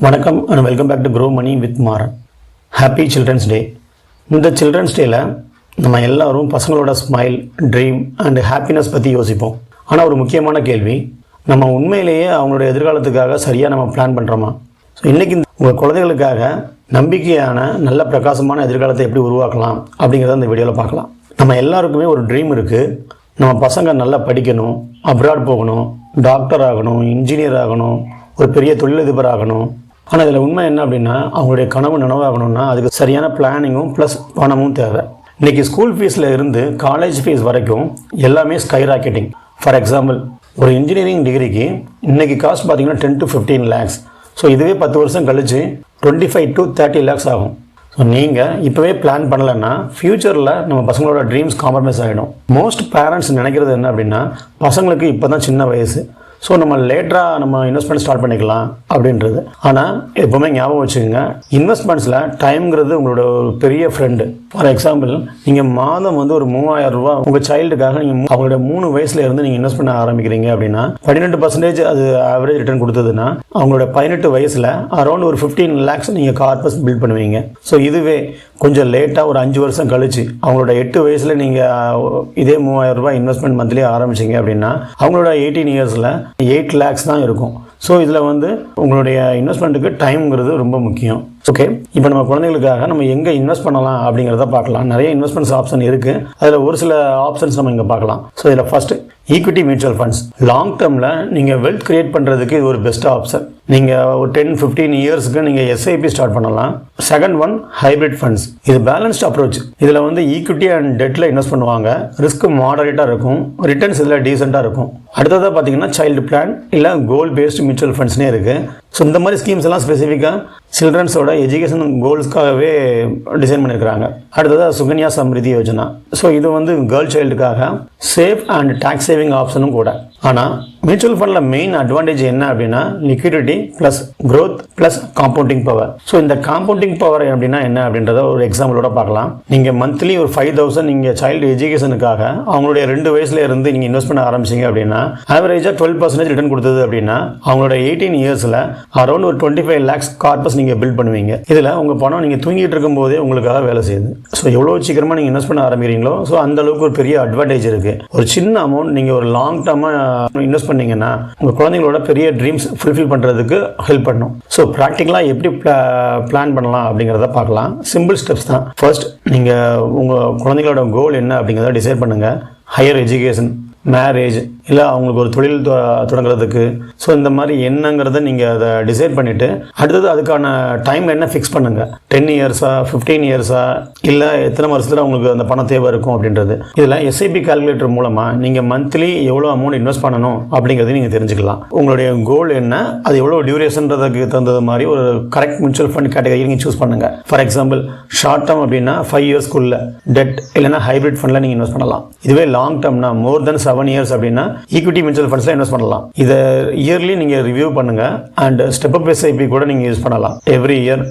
வணக்கம் and welcome back to Grow Money with Maran. Happy children's day. இந்த children's டேயில் நம்ம எல்லாரும் பசங்களோட ஸ்மைல், ட்ரீம் அண்ட் ஹாப்பினஸ் பற்றி யோசிப்போம். ஆனால் ஒரு முக்கியமான கேள்வி, நம்ம உண்மையிலேயே அவங்களோட எதிர்காலத்துக்காக சரியாக நம்ம பிளான் பண்ணுறோமா? ஸோ இன்றைக்கி உங்கள் குழந்தைகளுக்காக நம்பிக்கையான நல்ல பிரகாசமான எதிர்காலத்தை எப்படி உருவாக்கலாம் அப்படிங்கிறத இந்த வீடியோவில் பார்க்கலாம். நம்ம எல்லாருக்குமே ஒரு ட்ரீம் இருக்குது. நம்ம பசங்க நல்லா படிக்கணும், அப்ராட் போகணும், டாக்டர் ஆகணும், இன்ஜினியர் ஆகணும், ஒரு பெரிய தொழிலதிபர் ஆகணும். ஆனால் இதில் உண்மை என்ன அப்படின்னா, அவங்களுடைய கனவு நனவாகணும்னா அதுக்கு சரியான பிளானிங்கும் ப்ளஸ் பணமும் தேவை. இன்றைக்கி ஸ்கூல் ஃபீஸில் இருந்து காலேஜ் ஃபீஸ் வரைக்கும் எல்லாமே ஸ்கை ராக்கெட்டிங். ஃபார் எக்ஸாம்பிள், ஒரு இன்ஜினியரிங் டிகிரிக்கு இன்றைக்கி காஸ்ட் பார்த்திங்கன்னா 10 to 15 lakhs. ஸோ இதுவே 10 வருஷம் கழித்து 25 to 30 lakhs ஆகும். ஸோ நீங்கள் இப்போவே பிளான் பண்ணலைன்னா ஃப்யூச்சரில் நம்ம பசங்களோட ட்ரீம்ஸ் காம்ப்ரமைஸ் ஆகிடும். மோஸ்ட் பேரண்ட்ஸ் நினைக்கிறது என்ன அப்படின்னா, பசங்களுக்கு இப்போ தான் சின்ன வயசு, ஸோ நம்ம லேட்டராக நம்ம இன்வெஸ்ட்மெண்ட் ஸ்டார்ட் பண்ணிக்கலாம் அப்படின்றது. ஆனால் எப்போவுமே ஞாபகம் வச்சுக்கோங்க, இன்வெஸ்ட்மெண்ட்ஸில் டைம்ங்கிறது உங்களோட ஒரு பெரிய ஃப்ரெண்டு. ஃபார் எக்ஸாம்பிள், நீங்கள் மாதம் ஒரு 3000 ரூபா உங்கள் சைல்டுக்காக நீங்கள் அவங்களோட 3 வயசுல இருந்து நீங்கள் இன்வெஸ்ட் பண்ண ஆரம்பிக்கிறீங்க அப்படின்னா 18% அது ஆவரேஜ் ரிட்டர்ன் கொடுத்ததுன்னா அவங்களோட 18 வயசில் அரௌண்ட் ஒரு 15 lakhs நீங்கள் கார்பஸ் பில்ட் பண்ணுவீங்க. ஸோ இதுவே கொஞ்சம் லேட்டாக ஒரு 5 வருஷம் கழிச்சு அவங்களோட 8 வயசில் நீங்கள் இதே 3000 ரூபாய் இன்வெஸ்ட்மெண்ட் மந்த்லி ஆரம்பிச்சிங்க அப்படின்னா அவங்களோட 18 இயர்ஸில் 8 lakhs தான் இருக்கும். ஸோ இதில் உங்களுடைய இன்வெஸ்ட்மெண்ட்டுக்கு டைம்ங்கிறது ரொம்ப முக்கியம். ஓகே, இப்போ நம்ம குழந்தைகளுக்காக நம்ம எங்கே இன்வெஸ்ட் பண்ணலாம் அப்படிங்கிறத பார்க்கலாம். நிறைய இன்வெஸ்ட்மெண்ட்ஸ் ஆப்ஷன் இருக்குது. அதில் ஒரு சில ஆப்ஷன்ஸ் நம்ம இங்கே பார்க்கலாம். ஸோ இதில் first equity mutual funds. Long டேர்மில் நீங்கள் வெல்த் கிரியேட் பண்ணுறதுக்கு இது ஒரு பெஸ்ட் ஆப்ஷன். நீங்கள் ஒரு 10-15 இயர்ஸ்க்கு நீங்கள் எஸ்ஐபி ஸ்டார்ட் பண்ணலாம். Second one, hybrid funds. இது பேலன்ஸ்ட் அப்ரோச். இதில் ஈக்விட்டி அண்ட் டெட்டில் இன்வெஸ்ட் பண்ணுவாங்க. ரிஸ்க் மாடரேட்டாக இருக்கும், ரிட்டர்ன்ஸ் இதில் டீசெண்டாக இருக்கும். அடுத்ததாக பார்த்தீங்கன்னா சைல்டு பிளான் இல்லை கோல் பேஸ்டு மியூச்சுவல் ஃபண்ட்ஸ்னே இருக்குது. ஸோ இந்த மாதிரி ஸ்கீம்ஸ் எல்லாம் ஸ்பெசிஃபிக்காக சில்ட்ரன்ஸோட எஜுகேஷன் கோல்ஸ்க்காகவே டிசைன் பண்ணியிருக்கிறாங்க. அடுத்ததாக சுகன்யா சம்ரிதி யோஜனா. ஸோ இது கேர்ள் சைல்டுக்காக சேஃப் அண்ட் டேக்ஸ் சேவிங் ஆப்ஷனும் கூட. ஆனால் மியூச்சுவல் ஃபண்டில் மெயின் அட்வான்டேஜ் என்ன அப்படின்னா, liquidity plus growth plus compounding power. So இந்த காம்பவுண்டிங் பவர் அப்படின்னா என்ன அப்படின்றத ஒரு எக்ஸாம்பிளோட பார்க்கலாம். நீங்கள் மந்த்லி ஒரு 5000 நீங்கள் சைல்டு எஜுகேஷனுக்காக அவங்களுடைய 2 வயசுல இருந்து நீங்கள் இன்வெஸ்ட் பண்ண ஆரம்பிச்சிங்க அப்படின்னா ஆவரேஜாக 12% ரிட்டர்ன் கொடுத்தது அப்படின்னா அவங்களோட 18 இயர்ஸில் அரௌண்ட் ஒரு 25 lakhs கார்பஸ் நீங்கள் பில்ட் பண்ணுவீங்க. இதில் உங்கள் பணம் நீங்கள் தூங்கிட்டு இருக்கும் போதே உங்களுக்காக வேலை செய்யுது. ஸோ எவ்வளோ சீக்கிரமாக நீங்கள் இன்வெஸ்ட் பண்ண ஆரம்பிக்கிறீங்களோ ஸோ அந்த அளவுக்கு ஒரு பெரிய அட்வான்டேஜ் இருக்குது. ஒரு சின்ன அமௌண்ட் நீங்கள் ஒரு லாங் டர்மாக இன்வெஸ்ட் பண்ணீங்கன்னா உங்கள் குழந்தைங்களோட பெரிய ட்ரீம்ஸ் ஃபுல்ஃபில் பண்ணுறதுக்கு ஹெல்ப் பண்ணும். ஸோ ப்ராக்டிக்கலாக எப்படி பிளான் பண்ணலாம் அப்படிங்கிறத பார்க்கலாம். சிம்பிள் ஸ்டெப்ஸ் தான். ஃபர்ஸ்ட், நீங்கள் உங்கள் குழந்தைங்களோட கோல் என்ன அப்படிங்கிறத டிசைட் பண்ணுங்கள். ஹையர் எஜுகேஷன், மேரேஜ் இல்லை அவங்களுக்கு ஒரு தொழில் தொடங்குறதுக்கு. ஸோ இந்த மாதிரி என்னங்கிறத நீங்கள் அதை டிசைட் பண்ணிவிட்டு அடுத்தது அதுக்கான டைம் என்ன ஃபிக்ஸ் பண்ணுங்கள். 10 இயர்ஸா 15 இயர்ஸா இல்லை எத்தனை வருஷத்தில் உங்களுக்கு அந்த பணம் தேவை இருக்கும் அப்படின்றது. இதில் எஸ்ஐபி கால்குலேட்டர் மூலமாக நீங்கள் மந்த்லி எவ்வளோ அமௌண்ட் இன்வெஸ்ட் பண்ணணும் அப்படிங்கிறது நீங்கள் தெரிஞ்சுக்கலாம். உங்களுடைய கோல் என்ன, அது எவ்வளோ டியூரேஷன்றதுக்கு தகுந்தது மாதிரி ஒரு கரெக்ட் மியூச்சுவல் ஃபண்ட் கேட்டகரி நீங்கள் சூஸ் பண்ணுங்கள். ஃபார் எக்ஸாம்பிள், ஷார்ட் டேர்ம் அப்படின்னா 5 இயர்ஸ்க்குள்ள டெட் இல்லைன்னா ஹைப்ரிட் ஃபண்டில் நீங்கள் இன்வெஸ்ட் பண்ணலாம். இதுவே லாங் டேர்ம்னா மோர் தென் 7 இயர்ஸ் அப்படின்னா ஈக்விட்டி மியூச்சுவல் ஃபண்ட்ஸ்ல இன்வெஸ்ட் பண்ணலாம். இதை இயர்லி நீங்கள் ரிவ்யூ பண்ணுங்க அண்ட் ஸ்டெப் அப் எஸ்ஐபி கூட நீங்கள் யூஸ் பண்ணலாம். எவ்ரி இயர்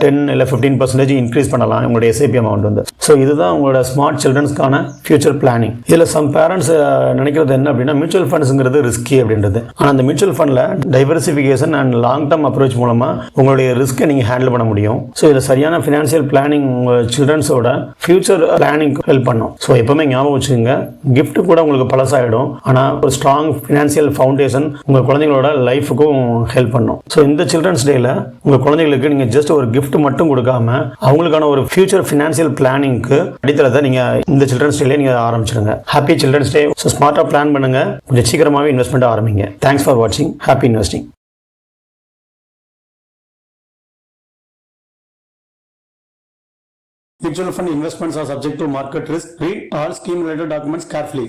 10 இல்லை 15% இன்க்ரீஸ் பண்ணலாம் உங்களுடைய எஸ்ஐபி அமௌண்ட் ஸோ இதுதான் உங்களோட ஸ்மார்ட் சில்ட்ரன்ஸ்க்கான ஃபியூச்சர் பிளானிங். இதில் சம் பேரண்ட்ஸ் நினைக்கிறது என்ன அப்படின்னா, மியூச்சுவல் ஃபண்ட்ஸுங்கிறது ரிஸ்கி அப்படின்றது. ஆனால் அந்த மியூச்சுவல் ஃபண்டில் diversification and long term approach மூலமாக உங்களுடைய ரிஸ்க்கை நீங்கள் ஹேண்டில் பண்ண முடியும். ஸோ இதில் சரியான ஃபினான்ஷியல் பிளானிங் உங்கள் சில்ட்ரன்ஸோட ஃபியூச்சர் பிளானிங் ஹெல்ப் பண்ணும். ஸோ எப்பவுமே ஞாபகம் வச்சுக்கோங்க, கிஃப்ட் கூட உங்களுக்கு பழசாயிடும், ஆனால் ஒரு ஸ்ட்ராங் ஃபினான்ஷியல் ஃபவுண்டேஷன் உங்கள் குழந்தைங்களோட லைஃபுக்கும் ஹெல்ப் பண்ணும். ஸோ இந்த சில்ட்ரன்ஸ் டேயில் உங்கள் குழந்தைங்களுக்கு நீங்கள் ஜஸ்ட் ஒரு கிஃப்ட் மட்டும் கொடுக்காம அவங்களுக்கான ஒரு ஃபியூச்சர் ஃபினான்ஷியல் பிளானிங்க்கு அடித்தளத்தை நீங்கள் இந்த சில்ட்ரன்ஸ் டேலேயே நீங்கள் ஆரம்பிச்சிடுங்க. Happy children's day. ஸோ ஸ்மார்ட்டாக பிளான் பண்ணுங்க, கொஞ்சம் சீக்கிரமாகவே இன்வெஸ்ட்மெண்ட் ஆரம்பிங்க. தேங்க்ஸ் ஃபார் வாட்சிங். Happy investing. Mutual fund investments are subject to market risk. Read all scheme related documents carefully.